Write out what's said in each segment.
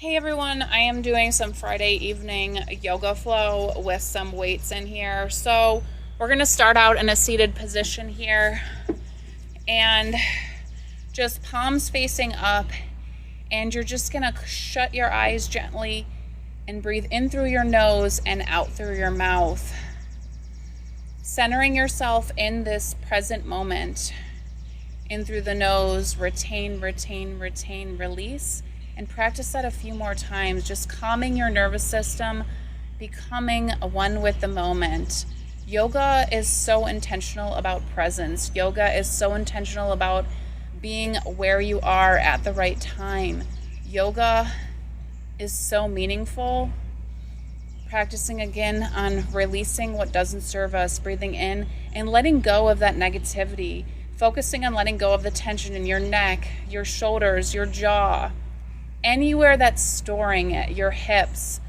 Hey everyone, I am doing some Friday evening yoga flow with some weights in here. So we're going to start out in a seated position here and just palms facing up, and you're just going to shut your eyes gently and breathe in through your nose and out through your mouth. Centering yourself in this present moment. In through the nose, retain, retain, retain, release. And practice that a few more times, just calming your nervous system, becoming one with the moment. Yoga is so intentional about presence. Yoga is so intentional about being where you are at the right time. Yoga is so meaningful. Practicing again on releasing what doesn't serve us, breathing in and letting go of that negativity, focusing on letting go of the tension in your neck, your shoulders, your jaw, anywhere that's storing it, your hips.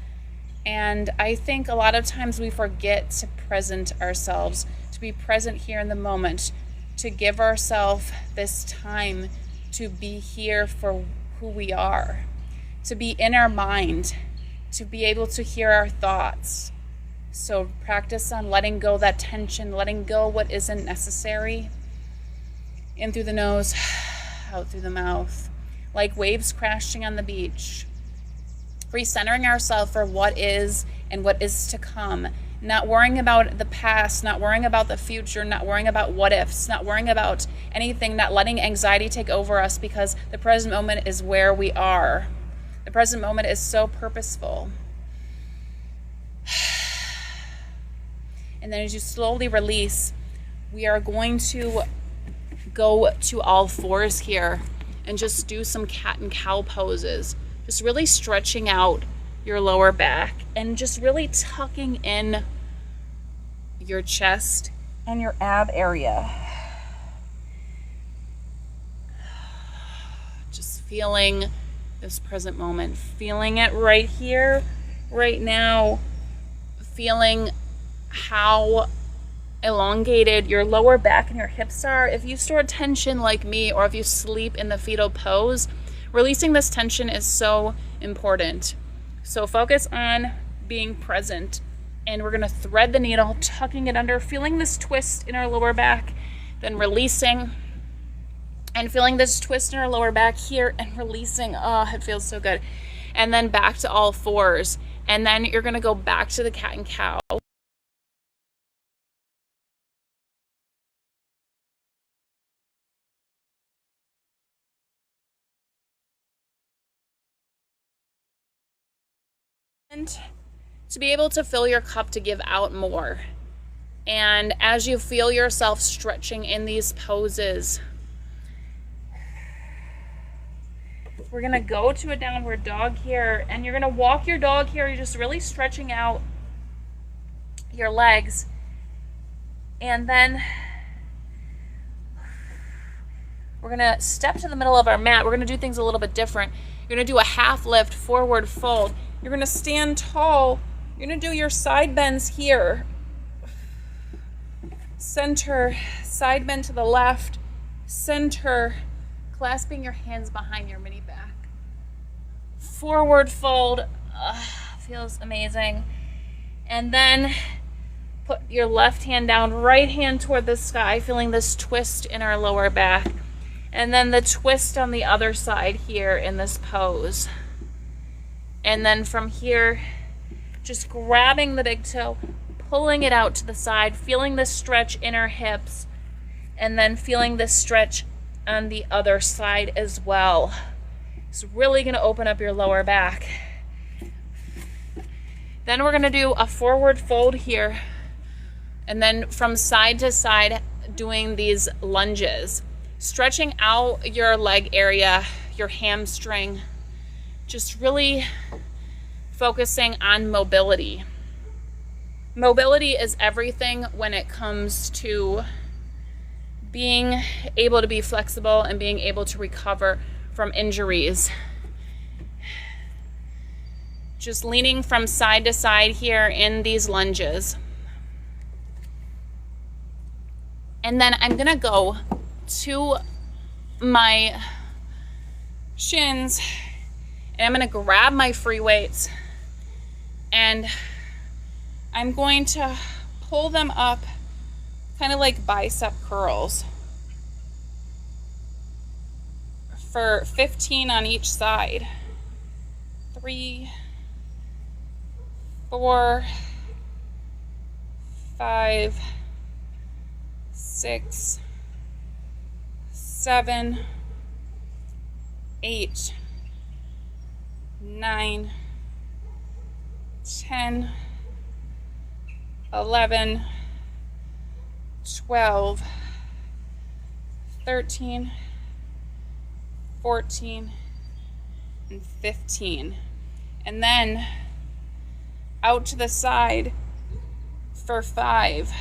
And I think a lot of times we forget to present ourselves, to be present here in the moment, to give ourselves this time to be here for who we are, to be in our mind, to be able to hear our thoughts. So practice on letting go that tension, letting go what isn't necessary. In through the nose, out through the mouth. Like waves crashing on the beach, recentering ourselves for what is and what is to come, not worrying about the past, not worrying about the future, not worrying about what ifs, not worrying about anything, not letting anxiety take over us, because the present moment is where we are. The present moment is so purposeful. And then as you slowly release, we are going to go to all fours here and just do some cat and cow poses. Just really stretching out your lower back and just really tucking in your chest and your ab area. Just feeling this present moment, feeling it right here, right now, feeling how elongated your lower back and your hips are. If you store tension like me, or if you sleep in the fetal pose, releasing this tension is so important. So focus on being present, and we're going to thread the needle, tucking it under, feeling this twist in our lower back, then releasing and feeling this twist in our lower back here and releasing. Oh, it feels so good. And then back to all fours, and then you're going to go back to the cat and cow. To be able to fill your cup to give out more. And as you feel yourself stretching in these poses, we're going to go to a downward dog here, and you're going to walk your dog here. You're just really stretching out your legs. And then we're going to step to the middle of our mat. We're going to do things a little bit different. You're going to do a half lift, forward fold. You're going to stand tall. You're going to do your side bends here. Center, side bend to the left, center, clasping your hands behind your mini back. Forward fold, feels amazing. And then put your left hand down, right hand toward the sky, feeling this twist in our lower back. And then the twist on the other side here in this pose. And then from here, just grabbing the big toe, pulling it out to the side, feeling this stretch in our hips, and then feeling this stretch on the other side as well. It's really going to open up your lower back. Then we're going to do a forward fold here, and then from side to side doing these lunges, stretching out your leg area, your hamstring, just really focusing on mobility. Mobility is everything when it comes to being able to be flexible and being able to recover from injuries. Just leaning from side to side here in these lunges. And then I'm gonna go to my shins And I'm gonna grab my free weights and I'm going to pull them up kind of like bicep curls for 15 on each side. 3, 4, 5, 6, 7, 8, 9, 10, 11, 12, 13, 14, and 15. And then out to the side for 5,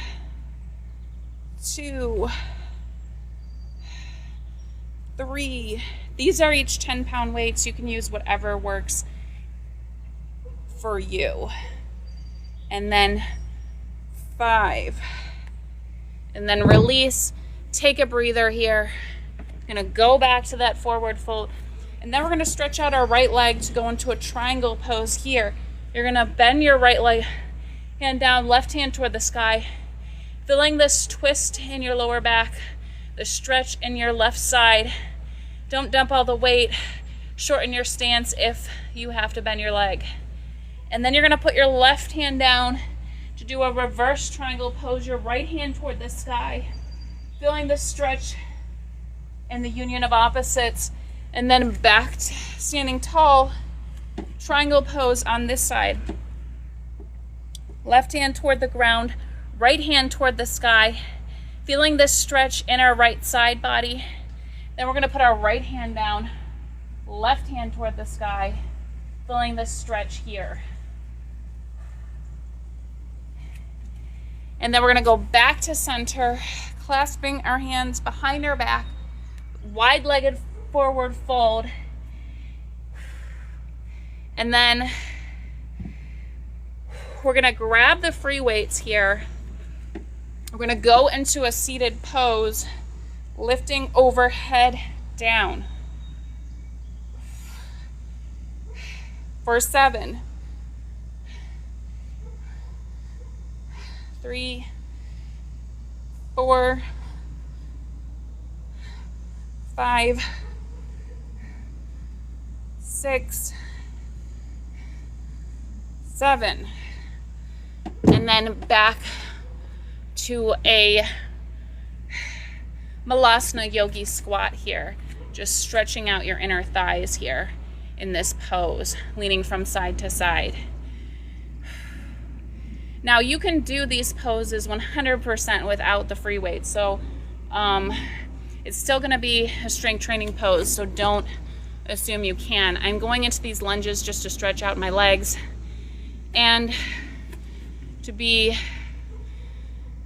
2, 3. These are each 10-pound weights. You can use whatever works for you. And then 5. And then release. Take a breather here. Gonna go back to that forward fold. And then we're gonna stretch out our right leg to go into a triangle pose here. You're gonna bend your right leg, hand down, left hand toward the sky, feeling this twist in your lower back, the stretch in your left side. Don't dump all the weight. Shorten your stance if you have to bend your leg. And then you're gonna put your left hand down to do a reverse triangle pose, your right hand toward the sky, feeling the stretch and the union of opposites. And then back to standing tall, triangle pose on this side. Left hand toward the ground, right hand toward the sky, feeling this stretch in our right side body. Then we're gonna put our right hand down, left hand toward the sky, feeling this stretch here. And then we're gonna go back to center, clasping our hands behind our back, wide-legged forward fold. And then we're gonna grab the free weights here. We're gonna go into a seated pose, lifting overhead down. For 7, 3, 4, 5, 6, 7. And then back to a Malasana Yogi squat here. Just stretching out your inner thighs here in this pose, leaning from side to side. Now you can do these poses 100% without the free weights. So it's still gonna be a strength training pose, so don't assume you can. I'm going into these lunges just to stretch out my legs and to be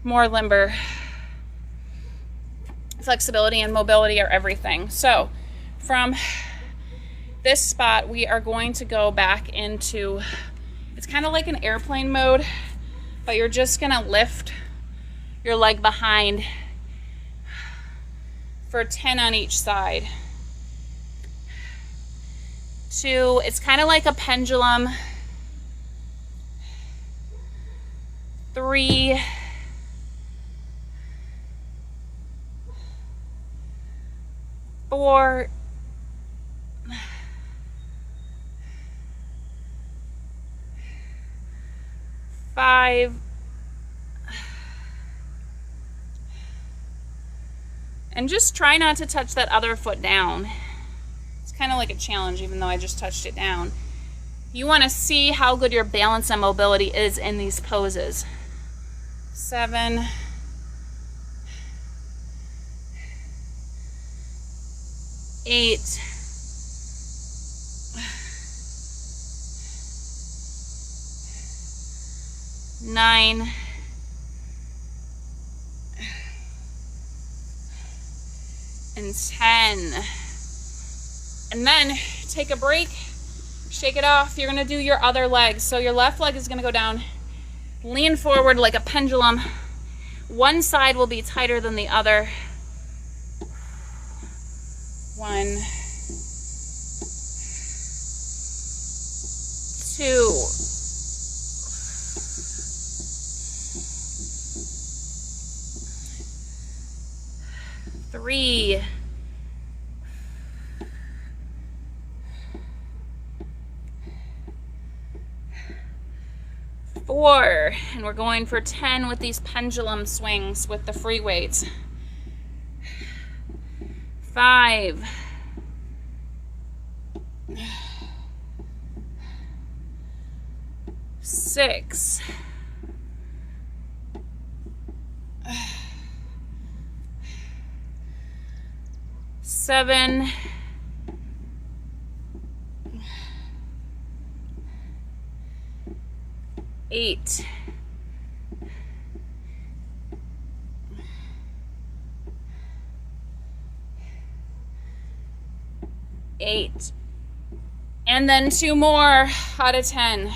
more limber. Flexibility and mobility are everything. So from this spot, we are going to go back into, it's kind of like an airplane mode, but you're just gonna lift your leg behind for 10 on each side. 2, it's kind of like a pendulum. 3, 4, 5, and just try not to touch that other foot down. It's kind of like a challenge, even though I just touched it down. You want to see how good your balance and mobility is in these poses. 7, 8, 9, and 10. And then take a break, shake it off. You're gonna do your other leg. So your left leg is gonna go down, lean forward like a pendulum. One side will be tighter than the other. 1, 2, 3, 4, and we're going for 10 with these pendulum swings with the free weights. 5, 6, 7, 8, 8, and then 2 more out of 10.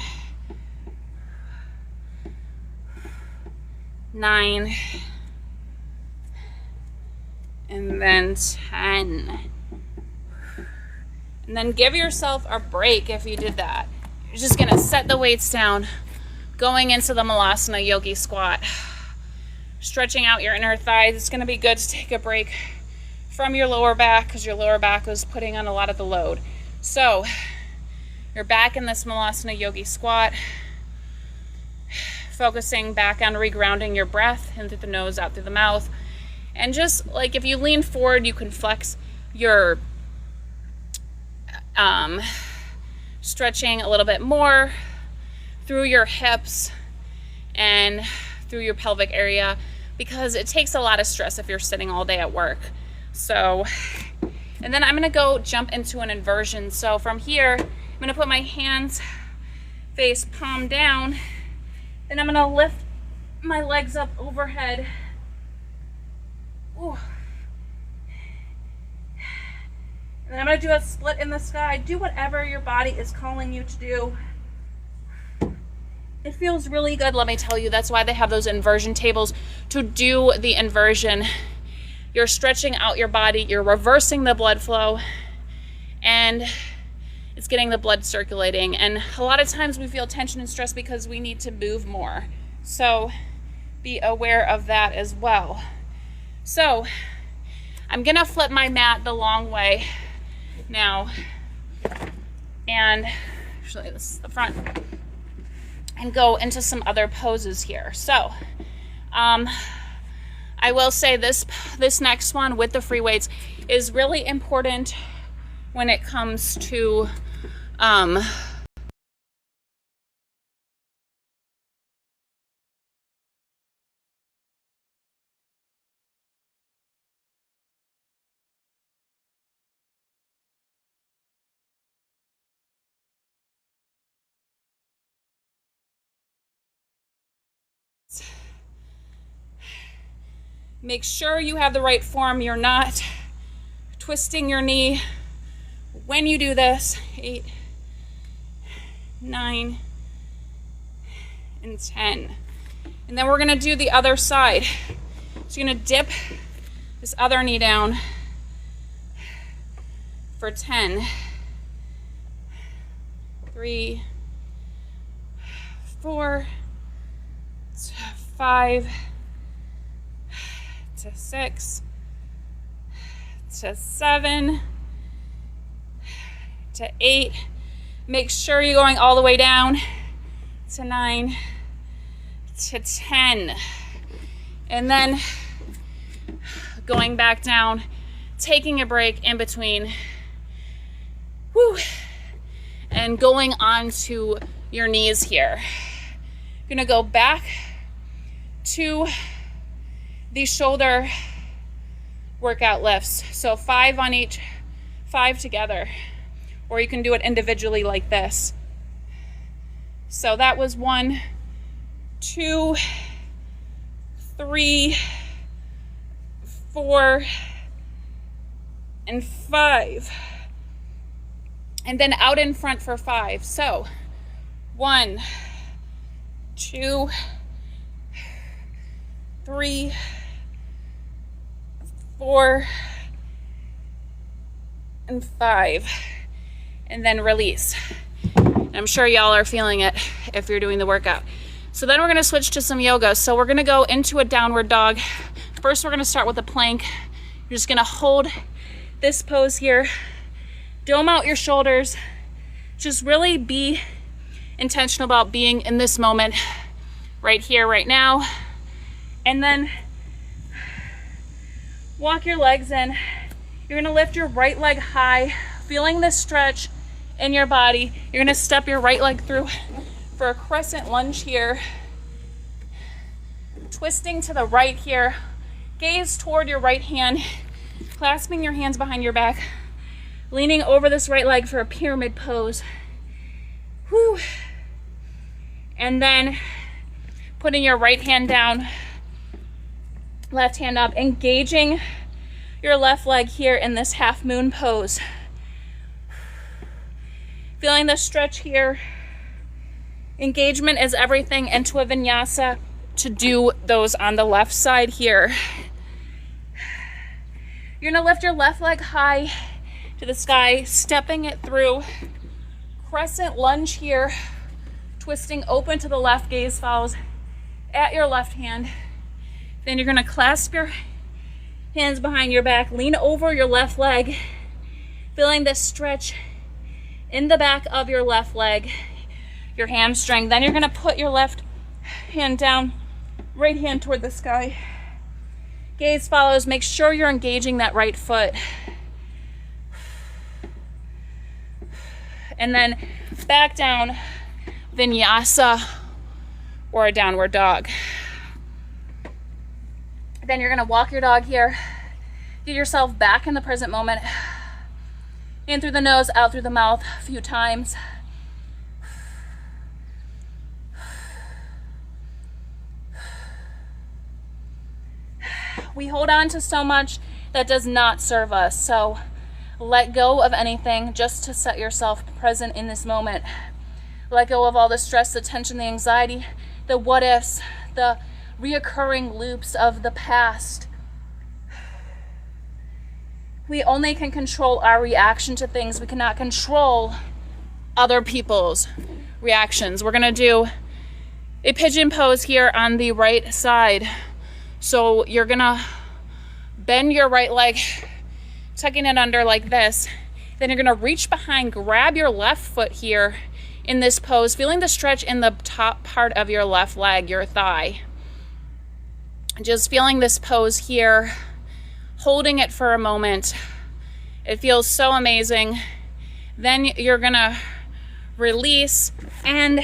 9, and then 10. And then give yourself a break if you did that. You're just gonna set the weights down, going into the Malasana Yogi squat, stretching out your inner thighs. It's gonna be good to take a break from your lower back because your lower back was putting on a lot of the load. So you're back in this Malasana Yogi squat, focusing back on regrounding your breath in through the nose, out through the mouth. And just like if you lean forward, you can flex your stretching a little bit more through your hips and through your pelvic area, because it takes a lot of stress if you're sitting all day at work. So, and then I'm gonna go jump into an inversion. So from here, I'm gonna put my hands face palm down, and I'm gonna lift my legs up overhead. Ooh. And then I'm gonna do a split in the sky. Do whatever your body is calling you to do. It feels really good, let me tell you. That's why they have those inversion tables, to do the inversion. You're stretching out your body, you're reversing the blood flow, and it's getting the blood circulating. And a lot of times we feel tension and stress because we need to move more. So be aware of that as well. So I'm gonna flip my mat the long way now, and actually this is the front, and go into some other poses here. So I will say this next one with the free weights is really important when it comes to make sure you have the right form. You're not twisting your knee when you do this. 8, 9, and 10. And then we're gonna do the other side. So you're gonna dip this other knee down for 10. 3, 4, 5, to 6, to 7, to 8. Make sure you're going all the way down to 9, to 10. And then going back down, taking a break in between. Woo. And going on to your knees here. You're gonna go back to these shoulder workout lifts. So 5 on each, 5 together. Or you can do it individually like this. So that was 1, 2, 3, 4, and 5. And then out in front for 5. So 1, 2, 3, 4, and 5, and then release. And I'm sure y'all are feeling it if you're doing the workout. So then we're gonna switch to some yoga. So we're gonna go into a downward dog. First, we're gonna start with a plank. You're just gonna hold this pose here. Dome out your shoulders. Just really be intentional about being in this moment, right here, right now. And then walk your legs in. You're gonna lift your right leg high, feeling this stretch in your body. You're gonna step your right leg through for a crescent lunge here. Twisting to the right here. Gaze toward your right hand, clasping your hands behind your back, leaning over this right leg for a pyramid pose. Whew. And then putting your right hand down, left hand up, engaging your left leg here in this half moon pose. Feeling the stretch here. Engagement is everything into a vinyasa to do those on the left side here. You're gonna lift your left leg high to the sky, stepping it through. Crescent lunge here, twisting open to the left, gaze follows at your left hand. Then you're gonna clasp your hands behind your back, lean over your left leg, feeling this stretch in the back of your left leg, your hamstring. Then you're gonna put your left hand down, right hand toward the sky. Gaze follows, make sure you're engaging that right foot. And then back down, vinyasa or a downward dog. Then you're gonna walk your dog here. Get yourself back in the present moment. In through the nose, out through the mouth a few times. We hold on to so much that does not serve us. So let go of anything just to set yourself present in this moment. Let go of all the stress, the tension, the anxiety, the what ifs, the reoccurring loops of the past. We only can control our reaction to things. We cannot control other people's reactions. We're gonna do a pigeon pose here on the right side. So you're gonna bend your right leg, tucking it under like this. Then you're gonna reach behind, grab your left foot here in this pose, feeling the stretch in the top part of your left leg, your thigh. Just feeling this pose here, holding it for a moment. It feels so amazing. Then you're gonna release, and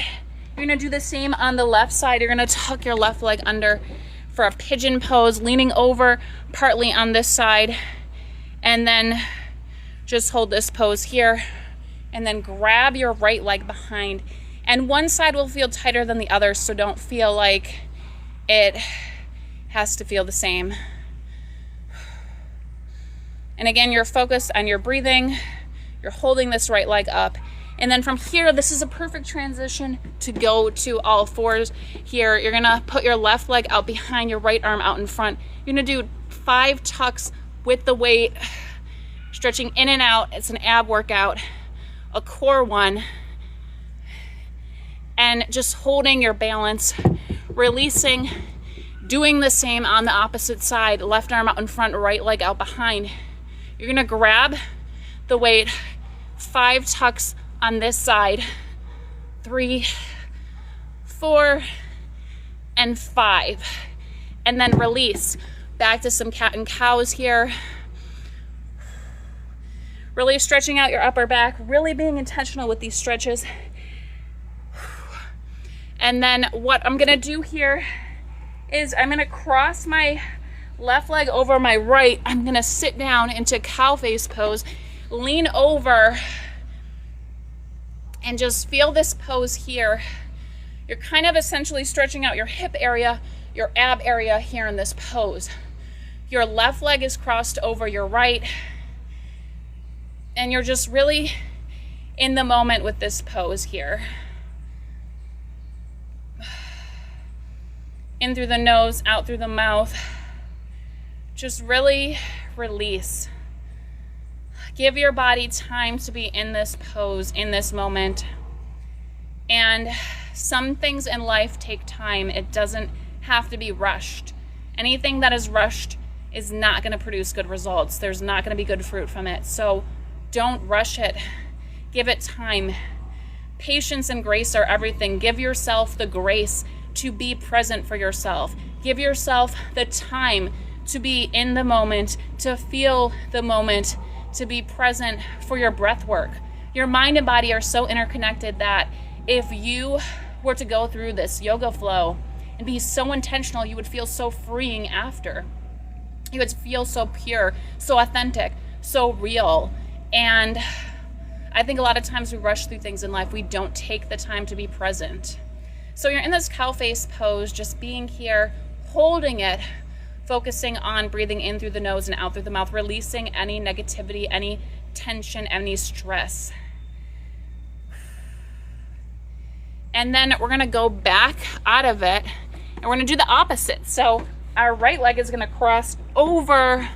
you're gonna do the same on the left side. You're gonna tuck your left leg under for a pigeon pose, leaning over partly on this side, and then just hold this pose here, and then grab your right leg behind. And one side will feel tighter than the other, so don't feel like it has to feel the same. And again, you're focused on your breathing. You're holding this right leg up. And then from here, this is a perfect transition to go to all fours. Here, you're gonna put your left leg out behind, your right arm out in front. You're gonna do 5 tucks with the weight, stretching in and out. It's an ab workout, a core one. And just holding your balance, releasing, doing the same on the opposite side, left arm out in front, right leg out behind. You're gonna grab the weight, 5 tucks on this side, 3, 4, and 5. And then release. Back to some cat and cows here. Really stretching out your upper back, really being intentional with these stretches. And then what I'm gonna do here is I'm gonna cross my left leg over my right. I'm gonna sit down into cow face pose, lean over, and just feel this pose here. You're kind of essentially stretching out your hip area, your ab area here in this pose. Your left leg is crossed over your right, and you're just really in the moment with this pose here. In through the nose, out through the mouth. Just really release. Give your body time to be in this pose, in this moment. And some things in life take time. It doesn't have to be rushed. Anything that is rushed is not going to produce good results. There's not going to be good fruit from it. So don't rush it. Give it time. Patience and grace are everything. Give yourself the grace to be present for yourself. Give yourself the time to be in the moment, to feel the moment, to be present for your breath work. Your mind and body are so interconnected that if you were to go through this yoga flow and be so intentional, you would feel so freeing after. You would feel so pure, so authentic, so real. And I think a lot of times we rush through things in life. We don't take the time to be present. So you're in this cow face pose, just being here, holding it, focusing on breathing in through the nose and out through the mouth, releasing any negativity, any tension, any stress. And then we're gonna go back out of it and we're gonna do the opposite. So our right leg is gonna cross over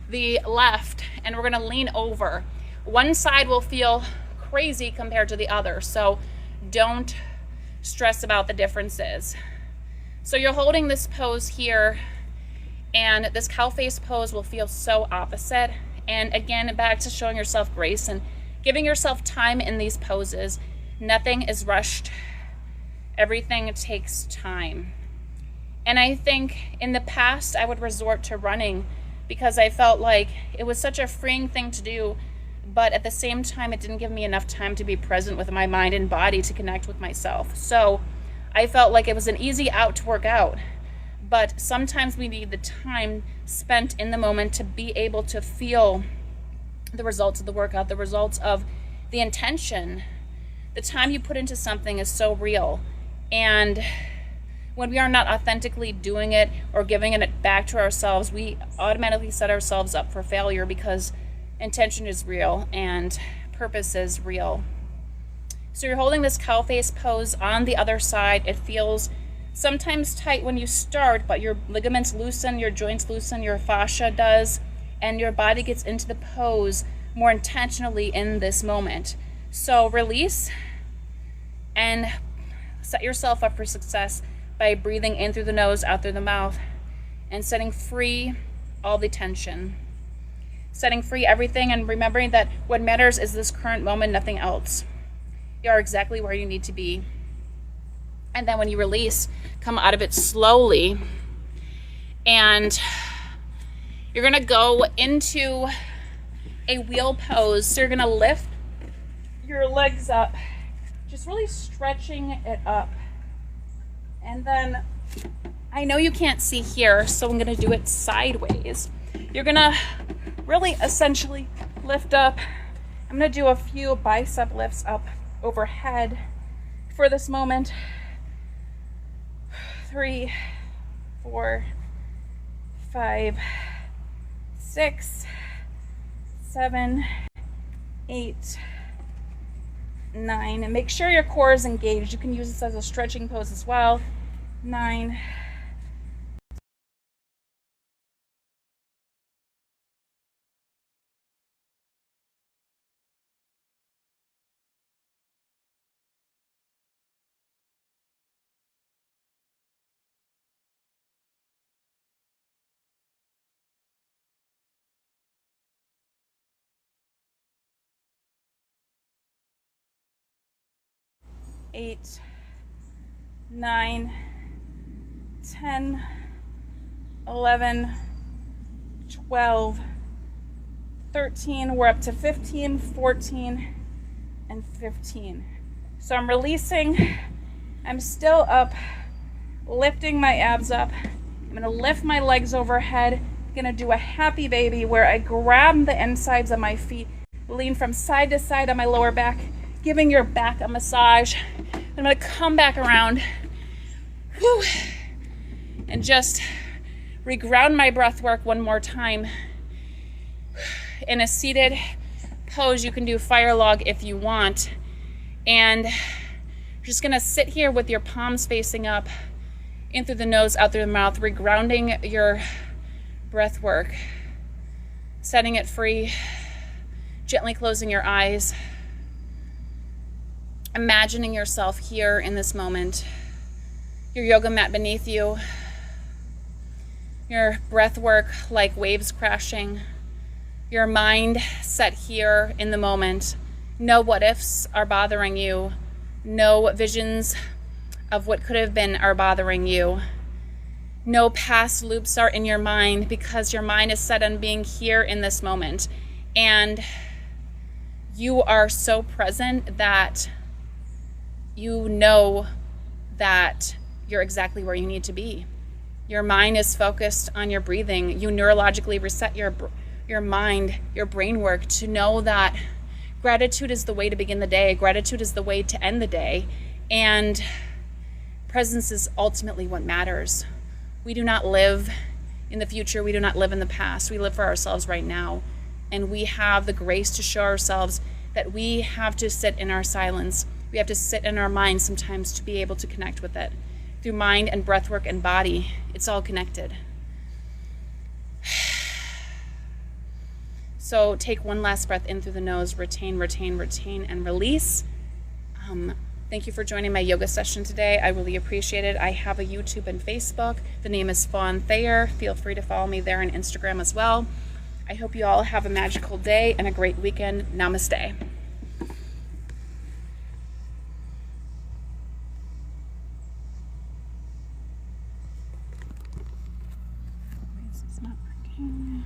the left and we're gonna lean over. One side will feel crazy compared to the other, so don't stress about the differences. So you're holding this pose here, and this cow face pose will feel so opposite. And again, back to showing yourself grace and giving yourself time in these poses. Nothing is rushed. Everything takes time. And I think in the past, I would resort to running because I felt like it was such a freeing thing to do, but at the same time, it didn't give me enough time to be present with my mind and body to connect with myself. So I felt like it was an easy out to work out, but sometimes we need the time spent in the moment to be able to feel the results of the workout, the results of the intention. The time you put into something is so real. And when we are not authentically doing it or giving it back to ourselves, we automatically set ourselves up for failure because intention is real and purpose is real. So you're holding this cow face pose on the other side. It feels sometimes tight when you start, but your ligaments loosen, your joints loosen, your fascia does, and your body gets into the pose more intentionally in this moment. So release and set yourself up for success by breathing in through the nose, out through the mouth, and setting free all the tension. Setting free everything and remembering that what matters is this current moment, nothing else. You are exactly where you need to be. And then when you release, come out of it slowly. And you're gonna go into a wheel pose. So you're gonna lift your legs up, just really stretching it up. And then, I know you can't see here, so I'm gonna do it sideways. You're gonna really essentially lift up. I'm gonna do a few bicep lifts up overhead for this moment. 3, 4, 5, 6, 7, 8, 9. And make sure your core is engaged. You can use this as a stretching pose as well. 9, 8, 9, 10, 11, 12, 13. We're up to 15, 14, and 15. So I'm releasing. I'm still up, lifting my abs up. I'm gonna lift my legs overhead. I'm gonna do a happy baby where I grab the insides of my feet, lean from side to side on my lower back, giving your back a massage. I'm gonna come back around. Whew, and just reground my breath work one more time. In a seated pose, you can do fire log if you want. And you're just gonna sit here with your palms facing up, in through the nose, out through the mouth, regrounding your breath work, setting it free, gently closing your eyes. imagining yourself here in this moment, your yoga mat beneath you, your breath work like waves crashing, your mind set here in the moment. No what ifs are bothering you. No visions of what could have been are bothering you. No past loops are in your mind because your mind is set on being here in this moment. And you are so present that you know that you're exactly where you need to be. Your mind is focused on your breathing. You neurologically reset your mind, your brain work to know that gratitude is the way to begin the day. Gratitude is the way to end the day. And presence is ultimately what matters. We do not live in the future. We do not live in the past. We live for ourselves right now. And we have the grace to show ourselves that we have to sit in our silence. We have to sit in our mind sometimes to be able to connect with it. Through mind and breath work and body, it's all connected. So take one last breath in through the nose, retain, retain, retain, and release. Thank you for joining my yoga session today. I really appreciate it. I have a YouTube and Facebook. The name is Fawn Thayer. Feel free to follow me there on Instagram as well. I hope you all have a magical day and a great weekend. Namaste. This is not working.